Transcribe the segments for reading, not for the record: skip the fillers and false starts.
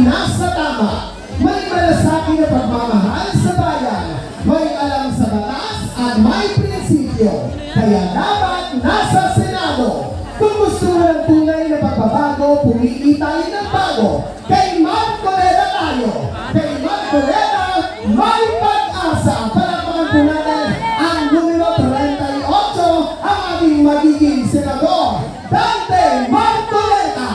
nasa tama. May malasakit na pagmamahal sa bayan. May alam sa batas at may prinsipyo. Kaya dapat nasa Senado. Kung gusto mo ng tunay na pagbabago, pumili tayo ng bago. Kay Marcoleta tayo. Kay Marcoleta, may pag-asa. Palakpakan po natin ang numero 38, ang ating magiging senador, Dante Marcoleta.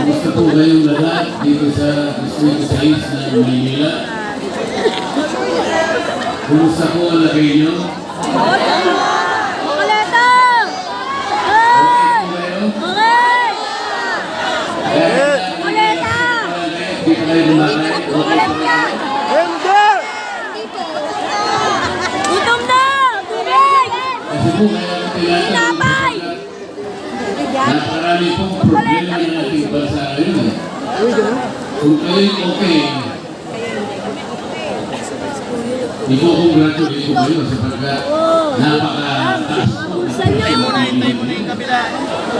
Gusto po kayong lahat dito sa District 6 ng Maynila. Kumusta po ang lagay nyo? Makaleta! Okay po kayo? Okay! Makaleta! Di pa kayo lumakay? Okay po Makaleta! Gutom na! Tubig! Kasi po kaya Tinapay! nakarami pong problema ng ating bansa ngayon. Kung kayo'y okay, i-congratulate ko kayo sapagkat napaka-taas po. Hintay muna yung kabila.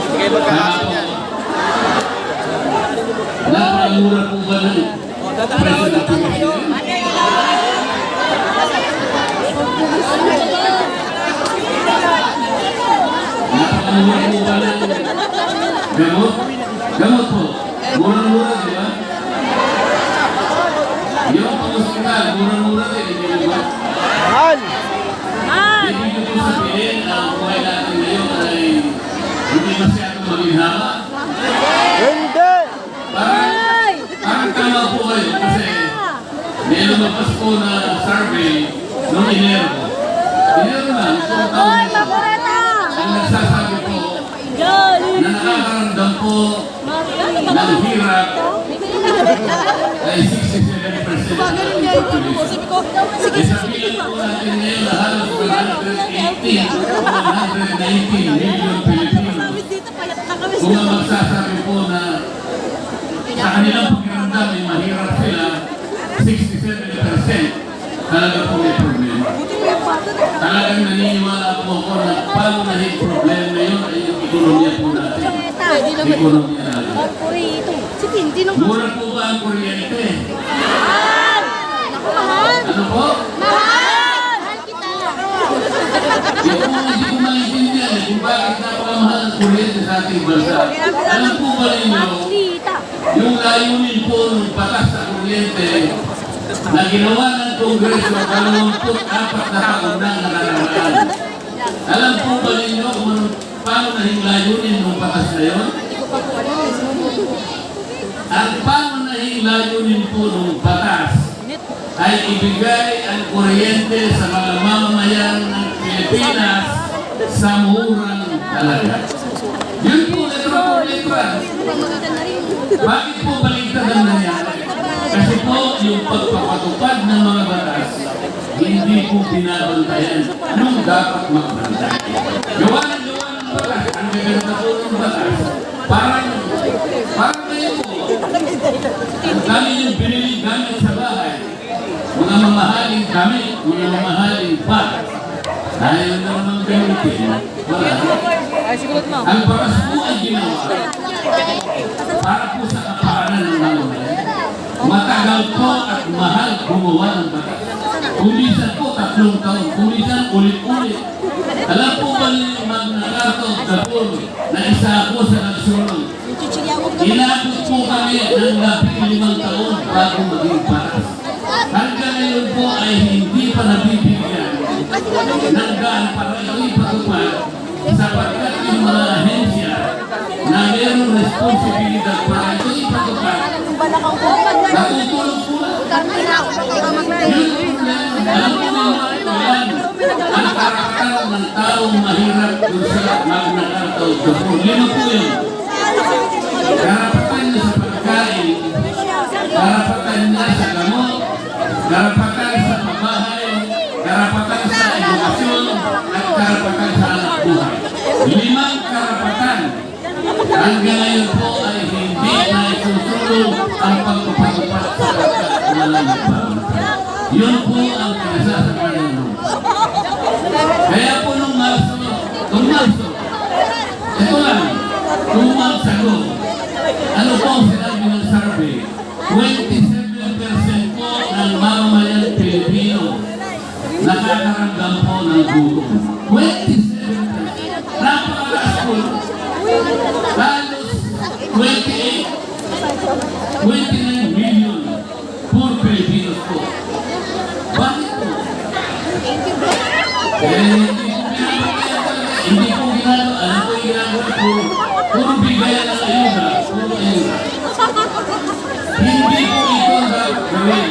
Sige, magkakasan yan. Napakamura po ba ng presyo ng Pilipinas? Napakamura po ba ng gamot? Gamot po. Murang-mura, di ba? Yung pang-hospital, murang-mura din, hindi ba? Mahal! Hindi ko po sabihin na ang buhay natin ngayon ay hindi masyadong maginhawa. Hindi! Parang tama po kayo kasi may lumabas po na survey noong Enero. Enero lang, itong taon Hoy, nito. Makaleta! Ang nagsasabi po na nakakaramdam po ng hirap ay 67% ng ating population. Isabihin po natin ngayon na halos 118 o 119 million Pilipino. Kung ang magsasabi po na sa kanilang pakiramdam ay mahirap sila, 67% talaga po may problema. Talagang naniniwala po ako na pangunahing problema yun ay yung ekonomiya po natin. Ekonomiya natin. Si Pinti nung Mura po ba ang kuryente? mahal! Naku, mahal! Ano po? Mahal! Mahal kita! Yung po hindi ko maintindihan kung bakit napakamahal ang kuryente sa ating bansa. Alam po ba ninyo, Tita! yung layunin po ng batas sa kuryente na ginawa ng Kongreso 24 na taon na nakararaan. Alam po ba ninyo kung paano nahing layunin ng batas na yun? Ang pangunahing layunin po ng batas ay ibigay ang kuryente sa mga mamamayan ng Pilipinas sa murang halaga. Yun po, letra po letra. Bakit po baligtad ang nangyari? Kasi po yung pagpapatupad ng mga batas, hindi po binabantayan nung dapat magbantay. Gawa ng batas, ang gaganda po ng batas, parang ngayon po, ang dami yung binili gamit sa bahay, mga mamahaling gamit, mga mamahaling bag, ayaw na naman gamitin. Wala. Ang batas po ay ginawa para po sa kapakanan ng mamamayan. Matagal po at mahal gumawa ng batas. Kumisan po 3 taon, kumisan ulit-ulit. Alam po ba ninyo Magna Carta of the Poor na isa ako sa nagsulong? Inabot po kami ng 15 taon bago maging batas. Hanggang ngayon po ay hindi pa nabibigyan ng gaan para ito'y patupad sapagkat yung mga ahensya na mayroong responsibilidad para ito'y patupad natutulog po lang. Alam mo yan, ang karakter ng taong mahirap kung sa Magna Carta of the Poor. Lino po yun. Karapatan niya sa pagkain, karapatan niya sa gamot, karapatan sa pabahay, karapatan Hanggang ngayon po ay hindi na itutuloy ang pagpapagpat sa walang nagpapagpat. Yun po ang pinasasabi ng lupa. Kaya po nung Marso, ito lang, 2 months ago, ano po ang sinabi ng survey? 27% po ng mamamayang Pilipino nakakaramdam po ng gutom. 27%. Napakalakas po. Halos 29 million poor Filipinos po. Bakit po? Hindi po ginagawa. Ano po yung ginagawa po? Puro bigayan ng ayuda. Puro ayuda. Hindi po ito ang gawin.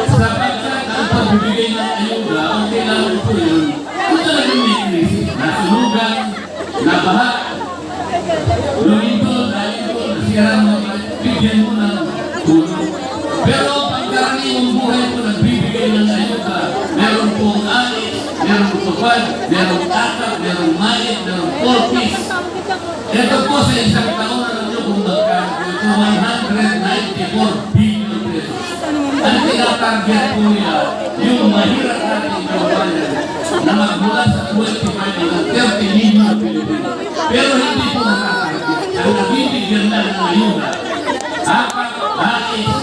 Sapagkat ang pagbibigay ng ayuda, ang kailangan po yun, kung talagang may krisis, nasunugan, nabaha, lumito, dahil po, nasira mo, bigyan mo ng tulong. Pero pagkaraniwang buhay po nagbibigay ng ayuda, meron pong alis, merong tupad, merong akap, merong mayit, merong porpis. Ito po sa isang taon na nyo kung magkano, ito 194 billion pesos. Ang tinatarget po nila, yung mahirap natin kawalan na magmula sa 25 hanggang 30 million Pilipino. Pero hindi po nakatarget. Ang nabibigyan na ng ayuda, akap,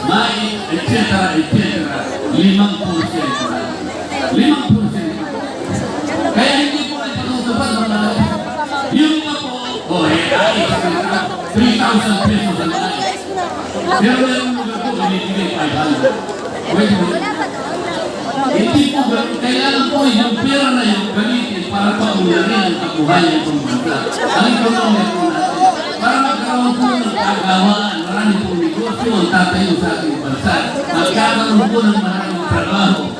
mayit, etc. 5%. 5%. Kaya hindi po na pinutupad mga yung iba po, 3,000 pesos ang ayos. Pero meron mga po, binibigay 500. Pwede mo. Hindi po gano'n. Kailangan po yung pera na yung gamitin para paularin ang kabuhayan ng bansa. Ang ekonomiya po natin. Para magkaroon po ng kagawaan, marami po negosyo ang tatayo sa ating bansa. Magkakaroon po ng maraming trabaho.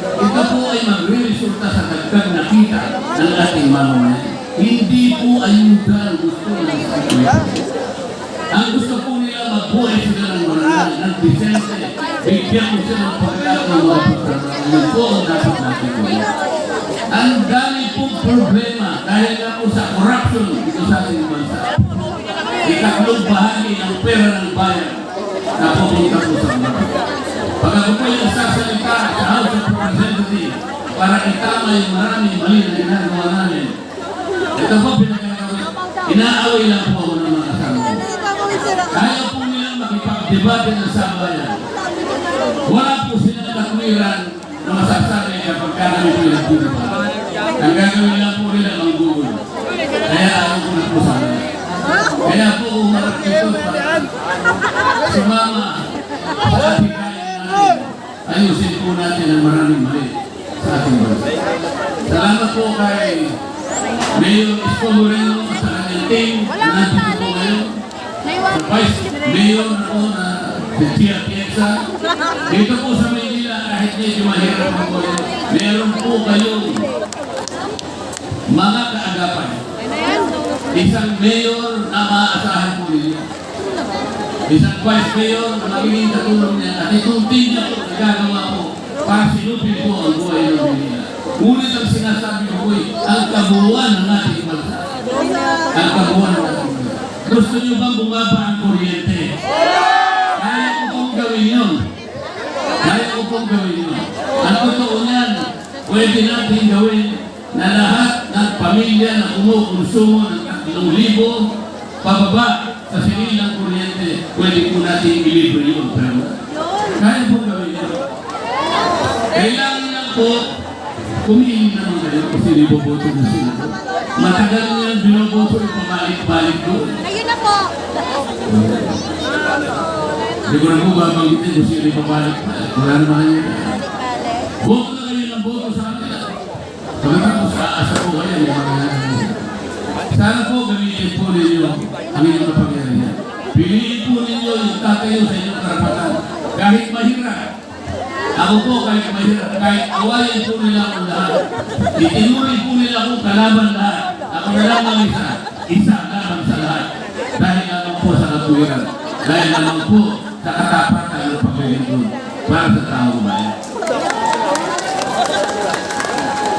Ito po ay magre-resulta sa dagdag na kita ng ating mamamayan. Hindi po ayuda ang gusto ng situation. Ang gusto po nila magbuhay sila ng marangal, ng disente, bigyan mo sila ng pagkakataon mga pagkakataon. Yun po ang dapat natin po. Ang dami pong problema dahil nga po sa corruption dito sa ating bansa. Ikatlong bahagi ng pera ng bayan na pupunta po sa mga. Pag ako po yung sasalita sa House of Representatives para itama yung maraming mali na ginagawa namin, ito po pinagagawa. Inaaway lang po ako ng mga kasama ko. Kaya po nilang makipag-debate ng sambayan. Wala po silang katwiran na masasabi kapag kami po yung debate. Ang gagawin lang po nila ang Google. Kaya ayaw ko na po sa amin. Kaya po umarap dito para sumama sa ating kaya natin. Ayusin po natin ang maraming mali sa ating bansa. Salamat po kay Mayor Isko Moreno sa kanyang team na nandito po ngayon. Sa Vice Mayor na po na si Tia Pienza. Dito po sa Maynila, kahit medyo mahirap po kayo, meron po kayong mga kaagapan. Isang mayor na maaasahan po ninyo. Isang vice mayor na magiging katulong niya. At itong team niya po nagagawa po para silupin po ang buhay ng Maynila. Ngunit ang sinasabi ko po ang kabuuan ng ating bansa. Ang kabuuan ng ating bansa. Gusto niyo bang bumaba ang kuryente? Kaya ko pong gawin yun. Kaya ko pong gawin yun. Ang totoo niyan, pwede natin gawin na lahat ng pamilya na kumukonsumo ng 3,000 pababa sa sinilang kuryente, pwede po natin i-libre yun. Pero kaya po gawin yun. Kailangan lang po, kumihin naman kayo kasi niboboto na sila. Matagal nilang binoboto yung pabalik-balik doon. Ayun na po. Hindi ko na po babanggitin kung sila yung pabalik pa. Wala naman yun. Boto na kayo ng boto sa akin. Pagkatapos aasa po kayo. Sana po gamitin po ninyo ang inyong kapangyarihan. Piliin po ninyo yung tatayo sa inyong karapatan. Kahit mahirap. Ako po kahit mahirap. Kahit awayan po nila akong lahat. Itinuloy po nila akong kalaban lahat. Ako na lang ang isa. Isa laban sa lahat. Dahil naman po sa katuwiran. Dahil naman po sa katapatan ng paglilingkod para sa taong bayan.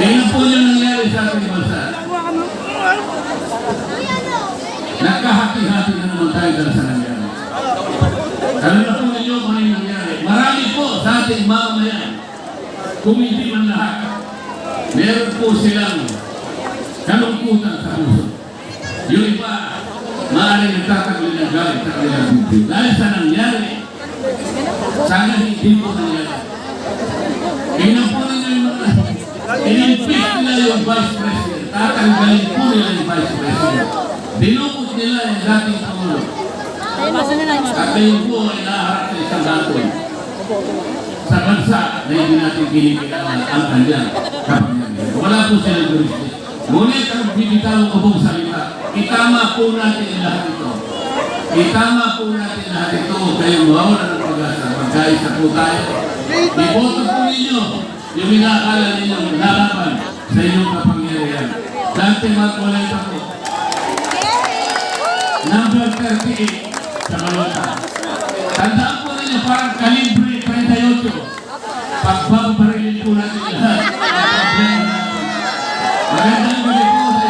Tingnan po yung nangyari sa ating bansa. Nagkahati-hati na naman tayo dahil sa nangyari. Alam na po ninyo kung ano yung nangyari. Marami po sa ating mamamayan, kung hindi man lahat, meron po silang kalungkutan sa puso. Yung iba, maaaring nagtatagli ng galit sa kanilang bibig. Dahil sa nangyari, sana hindi po nangyari. Tingnan po ninyo yung mga in-impeach nila yung Vice President. Tatanggalin po nila yung Vice President. Dinukot nila yung dating Pangulo. At ngayon po ay naharap sa isang daton sa bansa na hindi natin kinikilaman ang kanyang kapangyarihan. Wala po silang jurisdiction. Ngunit ang bibitaw ko pong salita, itama po natin lahat ito. Itama po natin lahat ito. Kayo mawala ng pag-asa. Magkaisa po tayo. Iboto po ninyo yung inaakala ninyo nalaban sa inyong kapangyarihan. Dante Marcoleta po. Number 38 sa Malota. Tandaan po ninyo parang kalibre 38. Pagbabarilin po natin lahat. Magandang gabi po sa